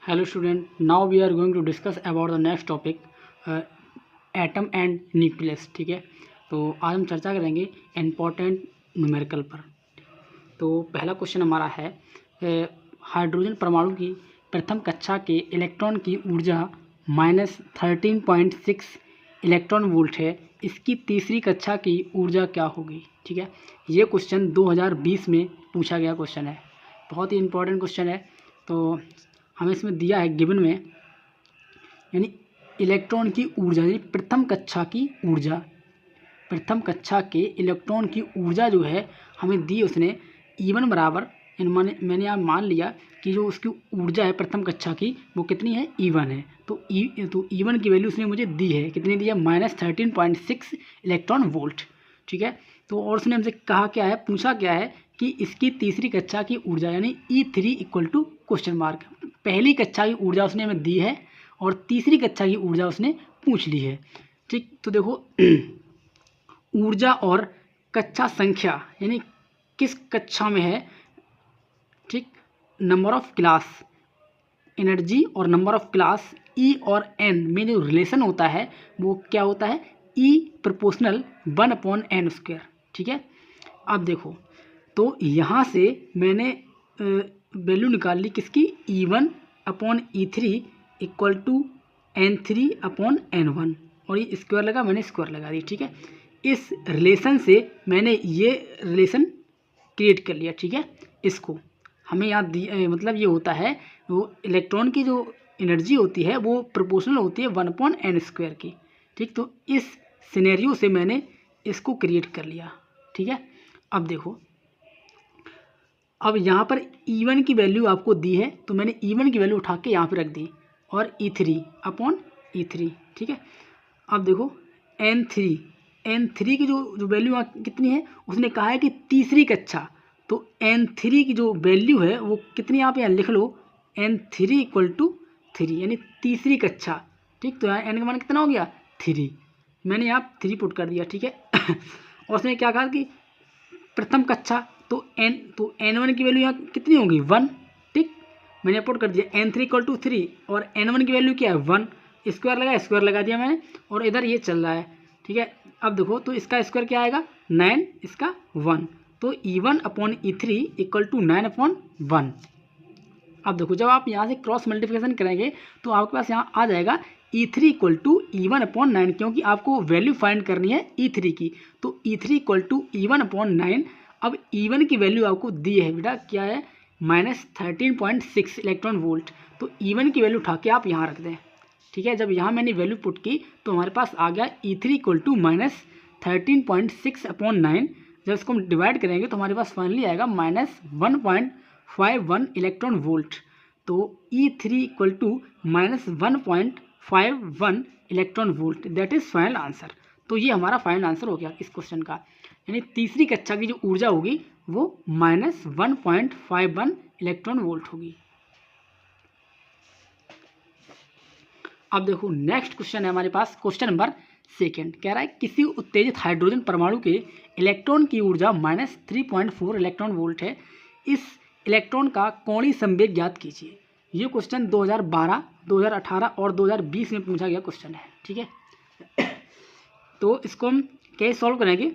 Hello student, now we are going to discuss about the next topic atom and nucleus. ठीक है, तो आज हम चर्चा करेंगे इम्पोर्टेंट न्यूमेरिकल पर। तो पहला क्वेश्चन हमारा है हाइड्रोजन परमाणु की प्रथम कक्षा के इलेक्ट्रॉन की ऊर्जा -13.6 इलेक्ट्रॉन वोल्ट है, इसकी तीसरी कक्षा की ऊर्जा क्या होगी। ठीक है, ये क्वेश्चन 2020 में पूछा गया क्वेश्चन है, बहुत ही इंपॉर्टेंट क्वेश्चन है। तो हमें इसमें दिया है गिवन में, यानी इलेक्ट्रॉन की ऊर्जा, यानी प्रथम कक्षा की ऊर्जा, प्रथम कक्षा के इलेक्ट्रॉन की ऊर्जा जो है हमें दी उसने E1 बराबर, मैंने यहाँ मान लिया कि जो उसकी ऊर्जा है प्रथम कक्षा की वो कितनी है, E1 है। तो E1 की वैल्यू उसने मुझे दी है, कितनी दी है, -13.6 इलेक्ट्रॉन वोल्ट। ठीक है, तो और उसने हमसे कहा क्या है, पूछा क्या है कि इसकी तीसरी कक्षा की ऊर्जा यानी E3 equal to question mark. पहली कक्षा की ऊर्जा उसने हमें दी है और तीसरी कक्षा की ऊर्जा उसने पूछ ली है। ठीक, तो देखो ऊर्जा और कक्षा संख्या यानी किस कक्षा में है। ठीक, नंबर ऑफ क्लास एनर्जी और नंबर ऑफ क्लास E और N में जो रिलेशन होता है वो क्या होता है, E प्रोपोर्शनल 1/n²। ठीक है, अब देखो तो यहाँ से मैंने वैल्यू निकाल ली किसकी, E1/E3 इक्वल टू N3/N1 और ये स्क्वायर लगा, मैंने स्क्वायर लगा दी। ठीक है, इस रिलेशन से मैंने ये रिलेशन क्रिएट कर लिया। ठीक है, इसको हमें यहाँ मतलब ये होता है वो इलेक्ट्रॉन की जो एनर्जी होती है वो प्रोपोर्शनल होती है 1/n² की। ठीक, तो इस सिनेरियो से मैंने इसको क्रिएट कर लिया। ठीक है, अब देखो, अब यहाँ पर E1 की वैल्यू आपको दी है तो मैंने E1 की वैल्यू उठा के यहाँ पे रख दी और E3/E3। ठीक है, अब देखो N3 की जो वैल्यू यहाँ कितनी है, उसने कहा है कि तीसरी कक्षा, तो N3 की जो वैल्यू है वो कितनी, आप यहाँ लिख लो N3 इक्वल टू 3 यानी तीसरी कक्षा। ठीक, तो यहाँ N का मान कितना हो गया, 3, मैंने यहाँ 3 पुट कर दिया। ठीक है और उसने क्या कहा कि प्रथम कक्षा, तो N1 की वैल्यू यहाँ कितनी होगी, 1। ठीक, मैंने पुट कर दिया N3 इक्वल टू 3 और N1 की वैल्यू क्या है, 1, स्क्वायर लगा दिया मैंने और इधर ये चल रहा है। ठीक है, अब देखो तो इसका स्क्वायर क्या आएगा, 9, इसका 1, तो E1/E3 इक्वल टू 9/1। अब देखो जब आप यहाँ से क्रॉस मल्टीप्लिकेशन करेंगे तो आपके पास यहाँ आ जाएगा E3 इक्वल टू E1/9, क्योंकि आपको वैल्यू फाइंड करनी है E3 की, तो E3 इक्वल टू E1/9। अब E1 की वैल्यू आपको दी है बेटा, क्या है, -13.6 इलेक्ट्रॉन वोल्ट, तो E1 की वैल्यू उठा के आप यहाँ रख दें। ठीक है, जब यहाँ मैंने वैल्यू पुट की तो हमारे पास आ गया E3 इक्वल टू -13.6/9। जब इसको हम डिवाइड करेंगे तो हमारे पास फाइनली आएगा -1.51 इलेक्ट्रॉन वोल्ट। तो E3 equal to -1.51 electron volt, that is final answer. तो ये हमारा फाइनल आंसर हो गया इस क्वेश्चन का, यानी तीसरी कक्षा की जो ऊर्जा होगी वो -1.51 इलेक्ट्रॉन वोल्ट होगी। अब देखो नेक्स्ट क्वेश्चन है हमारे पास, क्वेश्चन नंबर 2 कह रहा है किसी उत्तेजित हाइड्रोजन परमाणु के इलेक्ट्रॉन की ऊर्जा -3.4 इलेक्ट्रॉन वोल्ट है, इस इलेक्ट्रॉन का कोणीय संवेग ज्ञात कीजिए। ये क्वेश्चन 2012, 2018 और 2020 में पूछा गया क्वेश्चन है। ठीक है, तो इसको हम कैसे सॉल्व करेंगे।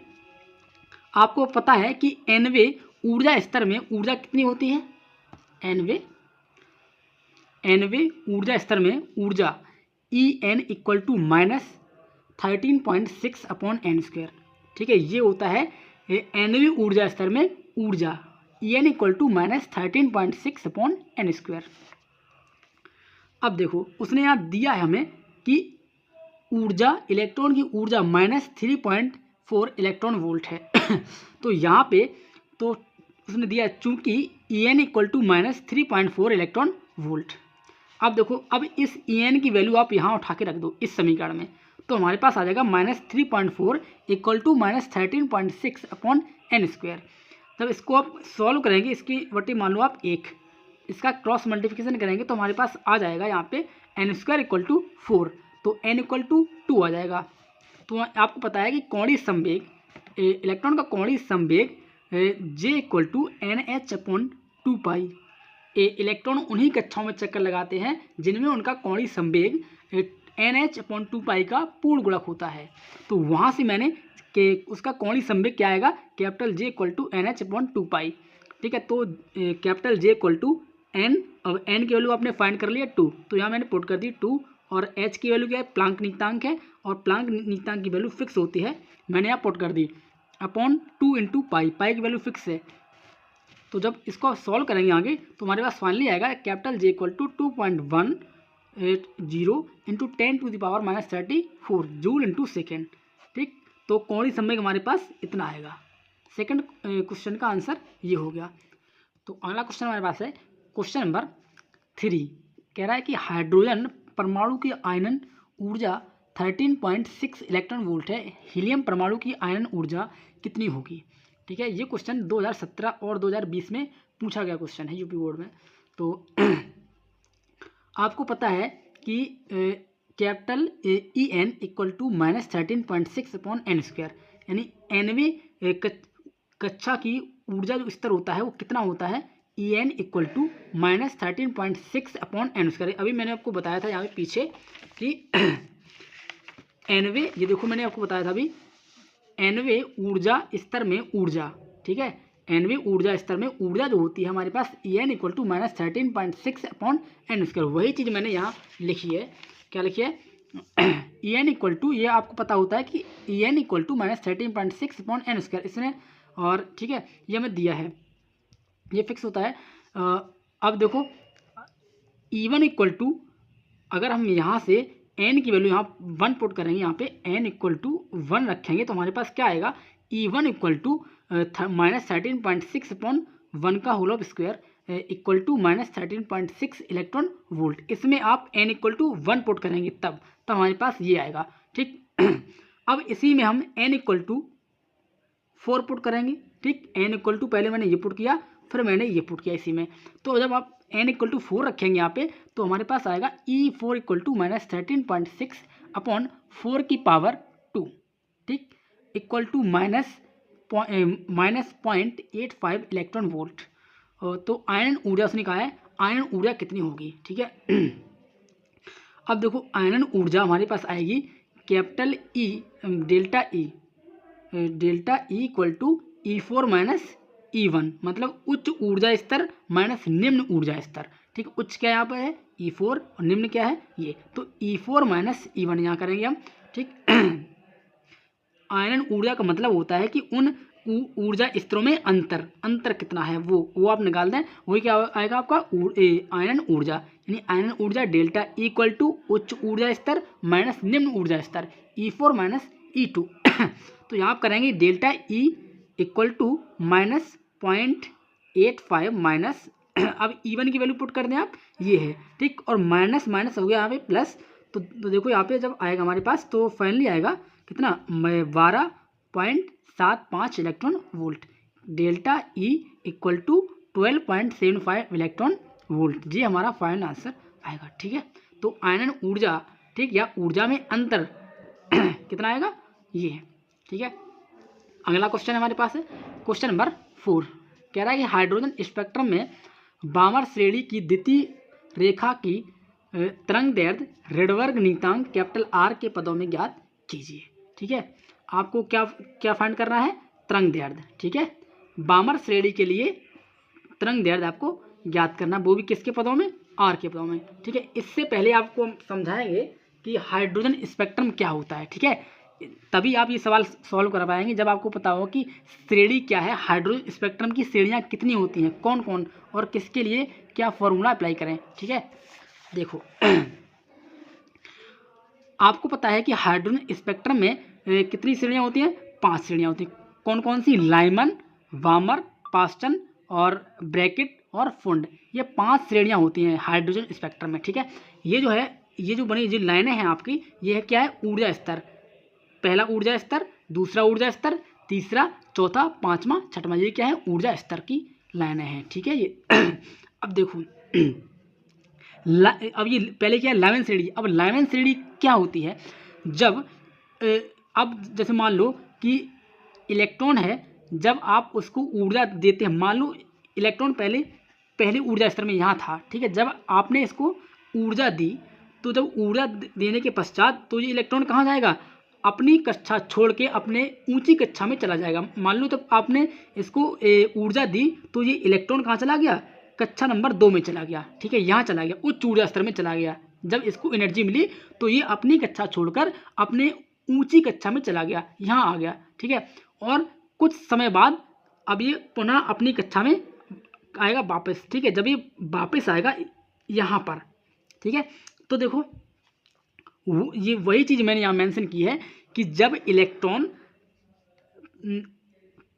आपको पता है कि nवे ऊर्जा स्तर में ऊर्जा कितनी होती है, nवे ऊर्जा स्तर में ऊर्जा En इक्वल टू -13.6/n²। ठीक है, ये होता है nवे ऊर्जा स्तर में ऊर्जा En इक्वल टू -13.6/n²। अब देखो उसने यहाँ दिया है हमें कि ऊर्जा, इलेक्ट्रॉन की ऊर्जा -3.4 इलेक्ट्रॉन वोल्ट है तो यहाँ पे तो उसने दिया चूंकि En equal to -3.4 electron volt. अब देखो, अब इस En की वैल्यू आप यहाँ उठा के रख दो इस समीकरण में, तो हमारे पास आ जाएगा -3.4 इक्वल टू -13.6/n²। जब इसको आप सॉल्व करेंगे, इसकी वटी मान लो आप 1, इसका क्रॉस मल्टीप्लिकेशन करेंगे तो हमारे पास आ जाएगा यहाँ पे n² इक्वल टू 4, तो n इक्वल टू 2 आ जाएगा। तो आपको पता है कि कोणीय संवेग, इलेक्ट्रॉन का कोणीय संवेग J equal to NH/2π electron उन्हीं कक्षाओं में चक्कर लगाते हैं जिनमें उनका कोणीय संवेग NH/2π का पूर्ण गुणक होता है। तो वहाँ से मैंने कि उसका कोणीय संवेग क्या आएगा, कैपिटल J = NH/2π। ठीक है, तो कैपिटल J = N, अब N की वैल्यू आपने फाइंड कर लिया 2, तो यहाँ मैंने पुट कर दी 2, और H की वैल्यू क्या है, प्लांक नियतांक है, और प्लांक नियतांक की वैल्यू फिक्स होती है, मैंने यहाँ पुट कर दी अपॉन 2 × पाई की वैल्यू फिक्स है। तो जब इसको सॉल्व करेंगे आगे तो हमारे पास फाइनली आएगा कैपिटल J = 2.180 × 10⁻34 जूल × सेकेंड। ठीक, तो कोणीय संवेग हमारे पास इतना आएगा। सेकंड क्वेश्चन का आंसर ये हो गया। तो अगला क्वेश्चन हमारे पास है क्वेश्चन नंबर 3। कह रहा है कि हाइड्रोजन परमाणु की आयनन ऊर्जा 13.6 इलेक्ट्रॉन वोल्ट है, हीलियम परमाणु की आयनन ऊर्जा कितनी होगी। ठीक है, ये क्वेश्चन 2017 और 2020 में पूछा गया क्वेश्चन है यूपी बोर्ड में। तो आपको पता है कि कैपिटल EN = -13.6/n², यानी nवें कक्षा की ऊर्जा जो स्तर होता है वो कितना होता है, EN = -13.6/n²। अभी मैंने आपको बताया था यहाँ पे पीछे कि nवें, ये देखो मैंने आपको बताया था अभी, nवें ऊर्जा स्तर में ऊर्जा, ठीक है, nवें ऊर्जा स्तर में ऊर्जा जो होती है हमारे पास EN = -13.6/n²। वही चीज़ मैंने यहाँ लिखी है, क्या लिखी है, EN = ये आपको पता होता है कि EN = -13.6/n², इसने, और ठीक है ये हमें दिया है, ये फिक्स होता है। अब देखो E1 = अगर हम यहाँ से n की वैल्यू यहाँ 1 पुट करेंगे, यहाँ पे n = 1 रखेंगे तो हमारे पास क्या आएगा, E1 = -13.6/1 का होल स्क्वायर = -13.6 इलेक्ट्रॉन वोल्ट। इसमें आप n = 1 पुट करेंगे तब हमारे पास ये आएगा। ठीक, अब इसी में हम n = 4 पुट करेंगे। ठीक, n = पहले मैंने ये पुट किया, फिर मैंने ये पुट किया इसी में, तो जब आप n = 4 रखेंगे यहाँ पे तो हमारे पास आएगा E4 = -13.6/4⁻²। ठीक, -0.85 इलेक्ट्रॉन वोल्ट। तो आयनन ऊर्जा उसने कहा है, आयनन ऊर्जा कितनी होगी। ठीक है, अब देखो आयनन ऊर्जा हमारे पास आएगी capital E, delta E = E4 - E1, मतलब उच्च ऊर्जा स्तर माइनस निम्न ऊर्जा स्तर। ठीक, उच्च क्या यहाँ पर है E4 और निम्न क्या है ये, तो E4 - E1 यहाँ करेंगे हम। ठीक, आयनन ऊर्जा का मतलब होता है कि उन ऊर्जा स्तरों में अंतर कितना है वो आप निकाल दें, वही क्या आएगा आपका आयनन ऊर्जा, यानी आयनन ऊर्जा डेल्टा E = उच्च ऊर्जा स्तर माइनस निम्न ऊर्जा स्तर E4 - E2। तो यहाँ आप करेंगे डेल्टा E = -0.85 माइनस, अब E1 की वैल्यू पुट कर दें आप, ये है। ठीक, और माइनस हो गया यहाँ पे प्लस, तो देखो यहाँ पे जब आएगा हमारे पास तो फाइनली आएगा कितना, 12.75 electron volt. Delta E = 12.75 electron volt, जी हमारा फाइनल आंसर आएगा। ठीक है, तो आयनन ऊर्जा, ठीक, या ऊर्जा में अंतर कितना आएगा, ये है। ठीक है, अगला क्वेश्चन हमारे पास है क्वेश्चन नंबर 4। कह रहा है कि हाइड्रोजन स्पेक्ट्रम में बामर श्रेणी की द्वितीय रेखा की तरंगदैर्घ्य रेडबर्ग नियतांक कैपिटल R के पदों में ज्ञात कीजिए। ठीक है, आपको क्या फाइंड करना है, तरंगदैर्घ्य। ठीक है, बामर श्रेणी के लिए तरंगदैर्घ्य आपको ज्ञात करना, वो भी किसके पदों में, R के पदों में। ठीक है, इससे पहले आपको समझाएंगे कि हाइड्रोजन स्पेक्ट्रम क्या होता है। ठीक है, तभी आप ये सवाल सॉल्व कर पाएंगे जब आपको पता हो कि श्रेणी क्या है, हाइड्रोजन स्पेक्ट्रम की श्रेणियाँ कितनी होती हैं, कौन कौन, और किसके लिए क्या फॉर्मूला अप्लाई करें। ठीक है, देखो आपको पता है कि हाइड्रोजन स्पेक्ट्रम में कितनी श्रेणियाँ होती हैं, 5 श्रेणियाँ होती हैं। कौन कौन सी, लाइमन, वामर, पास्टन और ब्रैकेट और फुंड, ये 5 श्रेणियाँ होती हैं हाइड्रोजन स्पेक्ट्रम में। ठीक है, ये जो है, ये जो बनी जो लाइनें हैं आपकी, ये है क्या है, ऊर्जा स्तर, पहला ऊर्जा स्तर, दूसरा ऊर्जा स्तर, तीसरा, चौथा, पांचवा, छठवां, ये क्या है, ऊर्जा स्तर की लाइनें हैं। ठीक है, ये अब देखो अब ये पहले क्या है, लाइमन श्रेणी। अब लाइमन श्रेणी क्या होती है, जब अब जैसे मान लो कि इलेक्ट्रॉन है, जब आप उसको ऊर्जा देते हैं, मान लो इलेक्ट्रॉन पहले पहले ऊर्जा स्तर में यहाँ था, ठीक है। जब आपने इसको ऊर्जा दी, तो जब ऊर्जा देने के पश्चात तो ये इलेक्ट्रॉन कहाँ जाएगा, अपनी कक्षा छोड़ के अपने ऊंची कक्षा में चला जाएगा। मान लो जब आपने इसको ऊर्जा दी तो ये इलेक्ट्रॉन कहाँ चला गया, कक्षा नंबर 2 में चला गया, ठीक है, यहाँ चला गया, उच्च ऊर्जा स्तर में चला गया। जब इसको एनर्जी मिली तो ये अपनी कक्षा छोड़कर अपने ऊंची कक्षा में चला गया, यहाँ आ गया, ठीक है। और कुछ समय बाद अब ये पुनः अपनी कक्षा में आएगा वापस, ठीक है। जब ये वापस आएगा यहाँ पर, ठीक है, तो देखो ये वही चीज़ मैंने यहाँ मेंशन की है कि जब इलेक्ट्रॉन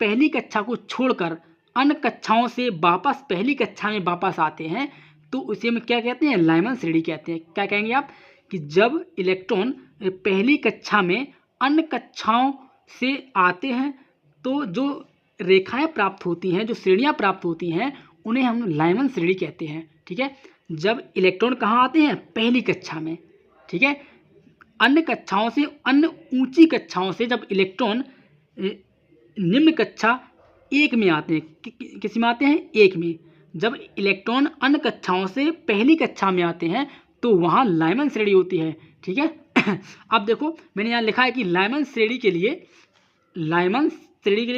पहली कक्षा को छोड़कर अन्य कक्षाओं से वापस पहली कक्षा में वापस आते हैं तो उसे हम क्या कहते हैं, लाइमन श्रेणी कहते हैं। क्या कहेंगे आप कि जब इलेक्ट्रॉन पहली कक्षा में अन्य कक्षाओं से आते हैं तो जो रेखाएं प्राप्त होती हैं, जो श्रेणियां प्राप्त होती हैं, उन्हें हम लाइमन श्रेणी कहते हैं, ठीक है। जब इलेक्ट्रॉन कहाँ आते हैं, पहली कक्षा में, ठीक है। अन्य कक्षाओं से, अन्य ऊंची कक्षाओं से जब इलेक्ट्रॉन निम्न कक्षा 1 में आते हैं, किस में आते हैं, 1 में, जब इलेक्ट्रॉन अन्य कक्षाओं से पहली कक्षा में आते हैं तो वहाँ लाइमन श्रेणी होती है, ठीक है। अब देखो मैंने यहाँ लिखा है कि लाइमन श्रेणी के लिए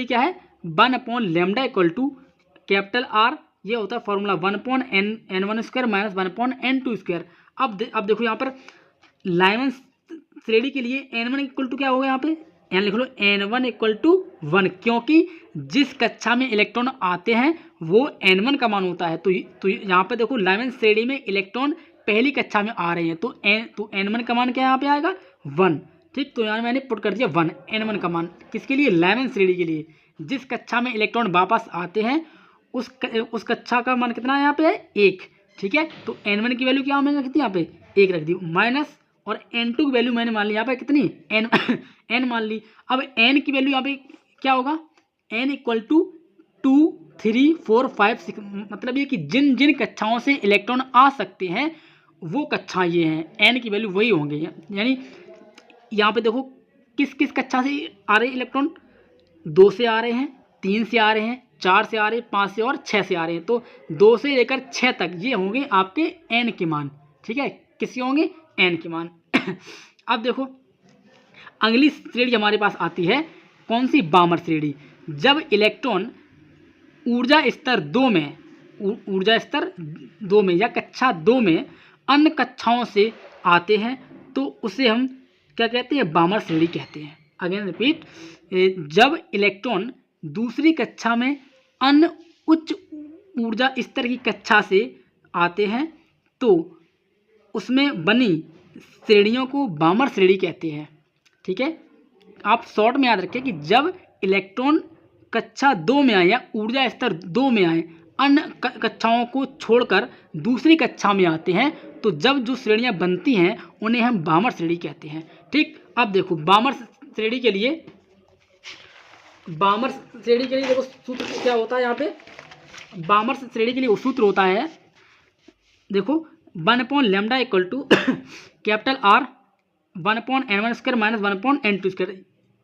क्या है, 1/λ = कैपिटल R, ये होता है फॉर्मूला 1/n1² - 1/n2²। अब देखो यहाँ पर लाइमन श्रेणी के लिए n1 = क्या होगा, यहाँ पे n लिख लो, n1 = 1, क्योंकि जिस कक्षा में इलेक्ट्रॉन आते हैं वो n1 का मान होता है। तो यहाँ पे देखो लाइमन श्रेणी में इलेक्ट्रॉन पहली कक्षा में आ रहे हैं तो n1 का मान क्या यहाँ पे आएगा, 1, ठीक। तो यहाँ मैंने पुट कर दिया 1, n1 का मान किसके लिए, लाइमन श्रेणी के लिए। जिस कक्षा में इलेक्ट्रॉन वापस आते हैं उस कक्षा का मान कितना है, यहाँ पे है 1, ठीक है। तो n1 की वैल्यू क्या मैंने कितनी यहाँ पे 1 रख दी, माइनस, और n2 की वैल्यू मैंने मान ली यहाँ पे कितनी, n मान ली। अब n की वैल्यू यहाँ पे क्या होगा, n = 2, 3, 4, 5, 6, मतलब ये कि जिन जिन कक्षाओं से इलेक्ट्रॉन आ सकते हैं वो कक्षा ये हैं, n की वैल्यू वही होंगे। यानी यहाँ पे देखो किस किस कक्षा से आ रहे हैं इलेक्ट्रॉन, 2 से आ रहे हैं, 3 से आ रहे हैं, 4 से आ रहे हैं, 5 से और 6 से आ रहे हैं। तो 2 से लेकर 6 तक ये होंगे आपके n के मान, ठीक है, किसके होंगे, n के मान। अब देखो अगली श्रेणी हमारे पास आती है कौन सी, बामर श्रेणी। जब इलेक्ट्रॉन ऊर्जा स्तर 2 में या कक्षा 2 में अन्य कक्षाओं से आते हैं तो उसे हम क्या कहते हैं, बामर श्रेणी कहते हैं। अगेन रिपीट, जब इलेक्ट्रॉन दूसरी कक्षा में अन्य उच्च ऊर्जा स्तर की कक्षा से आते हैं तो उसमें बनी श्रेणियों को बामर श्रेणी कहते हैं, ठीक है। आप शॉर्ट में याद रखें कि जब इलेक्ट्रॉन कक्षा 2 में आए या ऊर्जा स्तर 2 में आए, अन्य कक्षाओं को छोड़कर दूसरी कक्षा में आते हैं तो जब जो श्रेणियां बनती हैं उन्हें हम बामर श्रेणी कहते हैं, ठीक। अब देखो बामर श्रेणी के लिए देखो सूत्र क्या होता है, यहाँ पे बामर श्रेणी के लिए सूत्र होता है, देखो 1/λ = कैपिटल R 1/n1² - 1/n2²,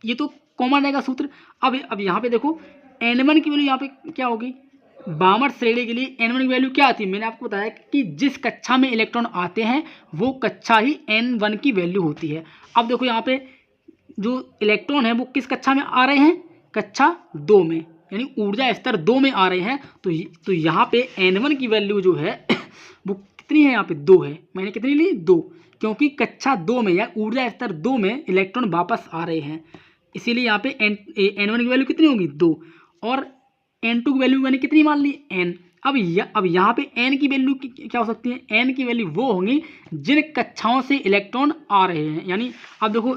ये तो कॉमन रहेगा सूत्र। अब यहाँ पे देखो n1 की वैल्यू यहाँ पे क्या होगी, बामर श्रेणी के लिए n1 की वैल्यू क्या आती है, मैंने आपको बताया कि जिस कक्षा में इलेक्ट्रॉन आते हैं वो कक्षा ही n1 की वैल्यू होती है। अब देखो यहाँ पे जो इलेक्ट्रॉन है वो किस कक्षा में आ रहे हैं, कक्षा 2 में, यानी ऊर्जा स्तर 2 में आ रहे हैं। तो यहाँ पे n1 की वैल्यू जो है वो कितनी है, यहाँ पे 2 है। मैंने कितनी ली, 2, क्योंकि कक्षा 2 में या ऊर्जा स्तर 2 में इलेक्ट्रॉन वापस आ रहे हैं, इसीलिए यहाँ पे n1 की वैल्यू कितनी होगी, 2, और n2 की वैल्यू मैंने कितनी मान ली, n। अब यहाँ पे n की वैल्यू क्या हो सकती है, n की वैल्यू वो होंगी जिन कक्षाओं से इलेक्ट्रॉन आ रहे हैं। यानी अब देखो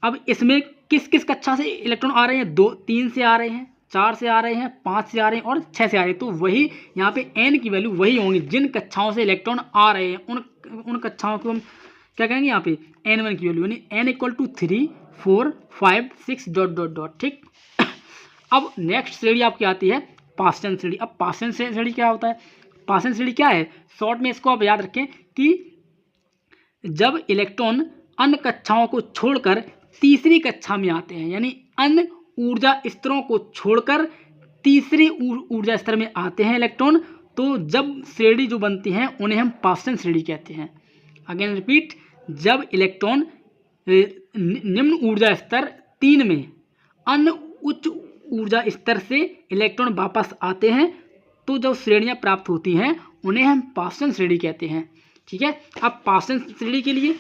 अब इसमें किस किस कक्षा से इलेक्ट्रॉन आ रहे हैं, 2, 3 से आ रहे हैं, 4 से आ रहे हैं, 5 से आ रहे हैं और 6 से आ रहे हैं। तो वही यहाँ पे n की वैल्यू वही होंगी जिन कक्षाओं से इलेक्ट्रॉन आ रहे हैं, उन कक्षाओं को हम क्या कहेंगे यहाँ पे n1 की वैल्यू, यानी n = 3, 4, 5, 6... ठीक। अब नेक्स्ट श्रेणी आपकी आती है पासचंद श्रेणी। अब पासचंद श्रेणी क्या होता है, पासचंद श्रेणी क्या है, शॉर्ट में इसको आप याद रखें कि जब इलेक्ट्रॉन अन्य कक्षाओं को छोड़कर तीसरी कक्षा में आते हैं, यानी अन्य ऊर्जा स्तरों को छोड़कर तीसरे ऊर्जा स्तर में आते हैं इलेक्ट्रॉन, तो जब श्रेणी जो बनती हैं उन्हें हम पासचंद श्रेणी कहते हैं। अगेन रिपीट, जब इलेक्ट्रॉन निम्न ऊर्जा स्तर 3 में अन्य उच्च ऊर्जा स्तर से इलेक्ट्रॉन वापस आते हैं तो जो श्रेणियां प्राप्त होती हैं उन्हें हम पासचंद श्रेणी कहते हैं। ठीक है, अब पासचंद श्रेणी के लिए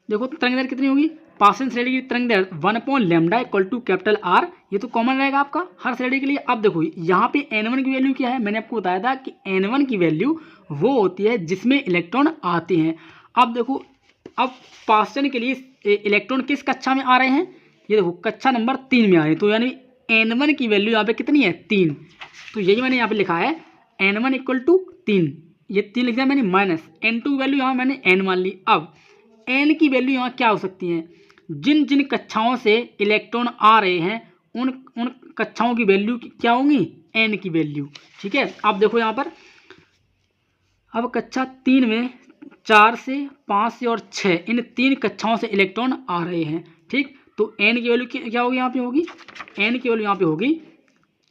देखो तरंग दैर्घ्य कितनी होगी। पासचंद श्रेणी की तरंग दैर्घ्य 1/λ = कैपिटल R, ये तो कॉमन रहेगा आपका हर श्रेणी के लिए। अब देखो यहाँ पे N1 की वैल्यू क्या है, मैंने आपको बताया था कि N1 की वैल्यू वो होती है जिसमें इलेक्ट्रॉन आते हैं। अब देखो, अब पासचंद के लिए इलेक्ट्रॉन किस कक्षा में आ रहे हैं, ये देखो कक्षा नंबर 3 में आ रहे हैं, तो यानी N1 की वैल्यू यहाँ पे कितनी है 3, तो यही मैंने यहाँ पे लिखा है N1 = 3, ये 3 लिख दिया मैंने, माइनस N2 की वैल्यू यहाँ मैंने N मान ली। अब N की वैल्यू यहाँ क्या हो सकती है, जिन जिन कक्षाओं से इलेक्ट्रॉन आ रहे हैं उन कक्षाओं की वैल्यू क्या होंगी, N की वैल्यू। ठीक है, अब देखो यहाँ पर, अब कक्षा 3 में 4 से 5 से और 6 इन 3 कक्षाओं से इलेक्ट्रॉन आ रहे हैं। ठीक, तो N की वैल्यू क्या होगी यहाँ पे होगी, N की वैल्यू यहाँ पे होगी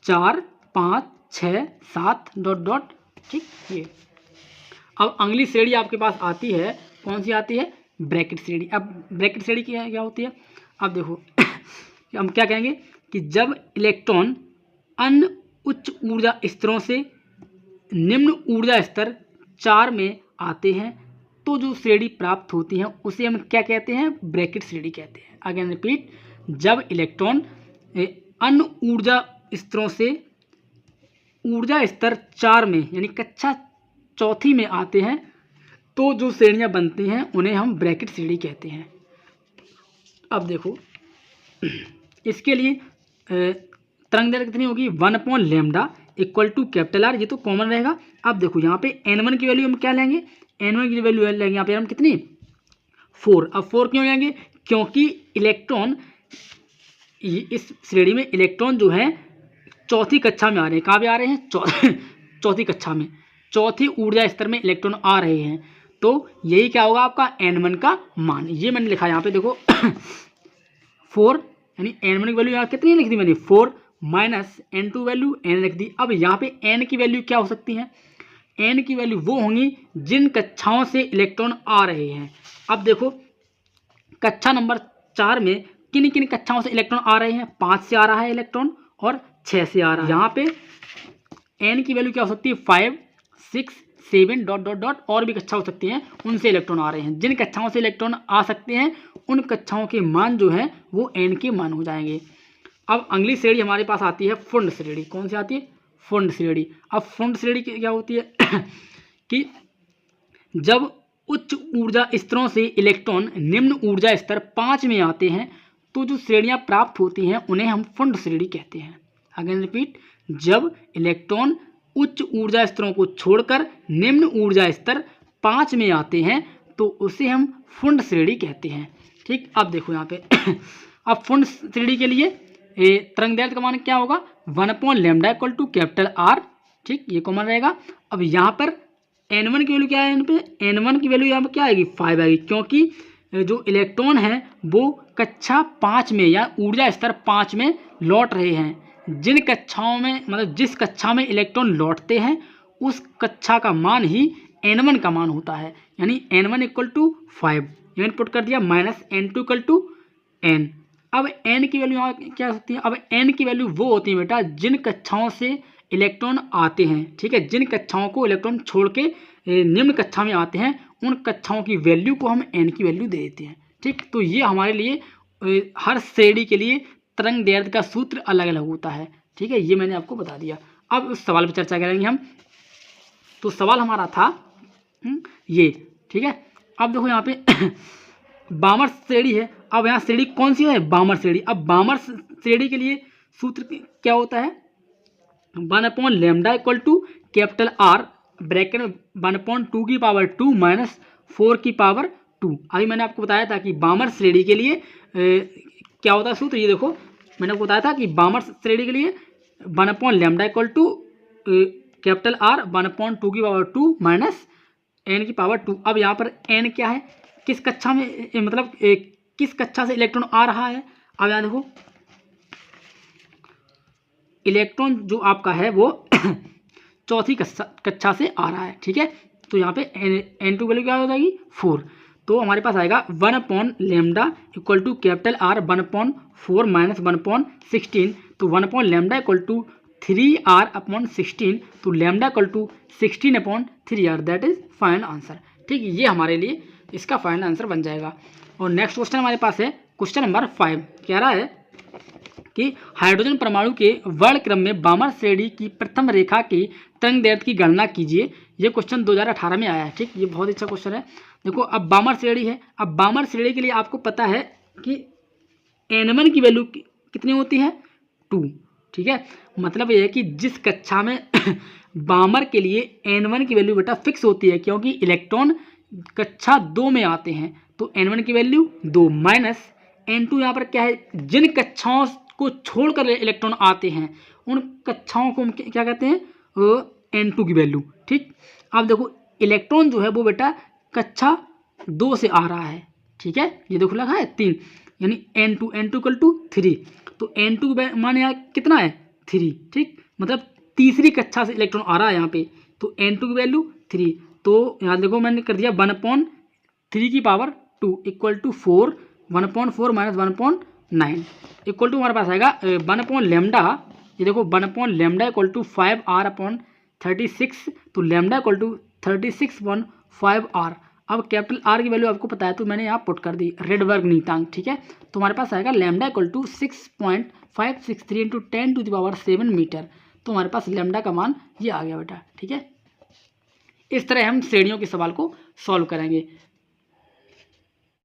4 5 6 7 ... ठीक, ये अब अगली श्रेणी आपके पास आती है, कौन सी आती है, ब्रैकेट श्रेणी। अब ब्रैकेट श्रेणी क्या होती है, अब देखो हम क्या कहेंगे कि जब इलेक्ट्रॉन अन्य उच्च ऊर्जा स्तरों से निम्न ऊर्जा स्तर 4 में आते हैं तो जो श्रेणी प्राप्त होती है उसे हम क्या कहते हैं, ब्रैकेट श्रेणी कहते हैं। अगेन रिपीट, जब इलेक्ट्रॉन अन्य ऊर्जा स्तरों से ऊर्जा स्तर 4 में यानी कक्षा 4 में आते हैं तो जो श्रेणियां बनती हैं उन्हें हम ब्रैकेट श्रेणी कहते हैं। अब देखो इसके लिए तरंग दैर्घ्य कितनी होगी, 1/λ = कैपिटल R, ये तो कॉमन रहेगा। अब देखो यहाँ पे N1 की वैल्यू हम क्या लेंगे, N1 की वैल्यू लेंगे यहाँ पे हम कितनी 4। अब 4 क्यों लेंगे, क्योंकि इलेक्ट्रॉन इस श्रेणी में इलेक्ट्रॉन जो है 4थी कक्षा में आ रहे हैं। कहाँ पे आ रहे हैं, 4थी कक्षा में, 4थी ऊर्जा स्तर में इलेक्ट्रॉन आ रहे हैं, तो यही क्या होगा आपका N1 का मान। ये मैंने लिखा यहाँ पे देखो 4, यानी N1 की वैल्यू यहाँ कितनी लिख दी मैंने 4 माइनस N2 वैल्यू N लिख दी। अब यहाँ पे N की वैल्यू क्या हो सकती है, N की वैल्यू वो होंगी जिन कक्षाओं से इलेक्ट्रॉन आ रहे हैं। अब देखो कक्षा नंबर 4 में किन किन कक्षाओं से इलेक्ट्रॉन आ रहे हैं, 5 से आ रहा है इलेक्ट्रॉन और 6 से आ रहा है। यहाँ पे N की वैल्यू क्या हो सकती है 5 6 7 ... और भी कक्षा हो सकती हैं, उनसे इलेक्ट्रॉन आ रहे हैं। जिन कक्षाओं से इलेक्ट्रॉन आ सकते हैं उन कक्षाओं के मान जो हैं वो N के मान हो जाएंगे। अब अगली श्रेणी हमारे पास आती है फुंड श्रेणी। कौन सी आती है, फुंड श्रेणी। अब फुंड श्रेणी क्या होती है कि जब उच्च ऊर्जा स्तरों से इलेक्ट्रॉन निम्न ऊर्जा स्तर 5 में आते हैं तो जो श्रेणियां प्राप्त होती हैं उन्हें हम फुंड श्रेणी कहते हैं। अगेन रिपीट, जब इलेक्ट्रॉन उच्च ऊर्जा स्तरों को छोड़कर निम्न ऊर्जा स्तर 5 में आते हैं तो उसे हम फुंड श्रेणी कहते हैं। ठीक, अब देखो यहाँ पे अब फुंड श्रेणी के लिए तरंग दैर्घ्य का मान क्या होगा, 1/λ = कैपिटल R। ठीक, ये कॉमन रहेगा। अब यहाँ पर N1 की वैल्यू क्या है, यहाँ पे N1 की वैल्यू यहाँ पर क्या आएगी 5 आएगी, क्योंकि जो इलेक्ट्रॉन है वो कक्षा 5 में या ऊर्जा स्तर 5 में लौट रहे हैं। जिन कक्षाओं में मतलब जिस कक्षा में इलेक्ट्रॉन लौटते हैं उस कक्षा का मान ही N1 का मान होता है, यानी N1 = 5, मैंने पुट कर दिया, माइनस N2 = N। अब N की वैल्यू क्या सकती है, अब N की वैल्यू वो होती है बेटा जिन कक्षाओं से इलेक्ट्रॉन आते हैं। ठीक है, जिन कक्षाओं को इलेक्ट्रॉन छोड़ के निम्न कक्षा में आते हैं उन कक्षाओं की वैल्यू को हम N की वैल्यू दे देते हैं। ठीक, तो ये हमारे लिए हर श्रेणी के लिए तरंग दैर्घ्य का सूत्र अलग अलग होता है। ठीक है, ये मैंने आपको बता दिया। अब उस सवाल पर चर्चा करेंगे हम। तो सवाल हमारा था ये। ठीक है, अब देखो यहाँ पे बामर श्रेणी है। अब यहाँ श्रेणी कौन सी है, बामर श्रेणी। अब बामर श्रेणी के लिए सूत्र क्या होता है, 1/λ = कैपिटल R ब्रैकेट में 1/2 माइनस 4 अभी मैंने आपको बताया था कि बामर श्रेणी के लिए क्या होता है सूत्र। ये देखो मैंने आपको बताया था कि बामर श्रेणी के लिए 1/λ = कैपिटल R 1/2 माइनस n⁻²। अब यहाँ पर n क्या है, किस कक्षा में मतलब किस कक्षा से इलेक्ट्रॉन आ रहा है। अब यहाँ देखो इलेक्ट्रॉन जो आपका है वो चौथी कक्षा से आ रहा है, ठीक है। तो यहाँ पे n2 वैल्यू क्या हो जाएगी 4, तो हमारे पास आएगा 1/λ equal to capital R 1/4 minus 1/16, तो 1/λ इक्वल टू 3R/16, तो lambda equal to 16/3R, that is final answer. ठीक, ये हमारे लिए इसका फाइनल आंसर बन जाएगा। और नेक्स्ट क्वेश्चन हमारे पास है क्वेश्चन नंबर 5, कह रहा है कि हाइड्रोजन परमाणु के वर्ण क्रम में वामन श्रेणी की प्रथम रेखा की तरंग दैर्ध्य की गणना कीजिए। ये क्वेश्चन 2018 में आया है, ठीक, ये बहुत अच्छा क्वेश्चन है। देखो, अब वामन श्रेणी है, अब वामन श्रेणी के लिए आपको पता है कि n1 की वैल्यू कितनी होती है 2, ठीक है। मतलब ये है कि जिस कक्षा में वामन के लिए n1 की वैल्यू बेटा फिक्स होती है, क्योंकि इलेक्ट्रॉन कक्षा 2 में आते हैं, तो n1 की वैल्यू 2 माइनस n2 यहाँ पर क्या है, जिन कक्षाओं को छोड़कर इलेक्ट्रॉन आते हैं उन कक्षाओं को क्या कहते हैं, n2 की वैल्यू, ठीक। अब देखो इलेक्ट्रॉन जो है वो बेटा कक्षा 2 से आ रहा है, ठीक है, ये देखो लगा है 3, यानी n2 इक्वल टू 3, तो n2 मान यहाँ कितना है 3, ठीक, मतलब तीसरी कक्षा से इलेक्ट्रॉन आ रहा है यहाँ पे, तो n2 की वैल्यू 3, तो यहाँ देखो मैंने कर दिया 1/3 की power 2 equal to 4, 1/4 minus 1/9 equal to हमारे पास आएगा 1/λ, ये देखो 1/λ इक्वल टू 5R/36, तो लैम्डा इक्वल टू 36.5R। अब कैपिटल R की वैल्यू आपको पता है, तो मैंने यहाँ पुट कर दी रेडबर्ग नीयतांक, ठीक है। तो हमारे पास आएगा lambda equal to 6.563 into 10⁷ metre, तो हमारे पास लैम्डा का मान ये आ गया बेटा, ठीक है। इस तरह हम श्रेणियों के सवाल को सॉल्व करेंगे।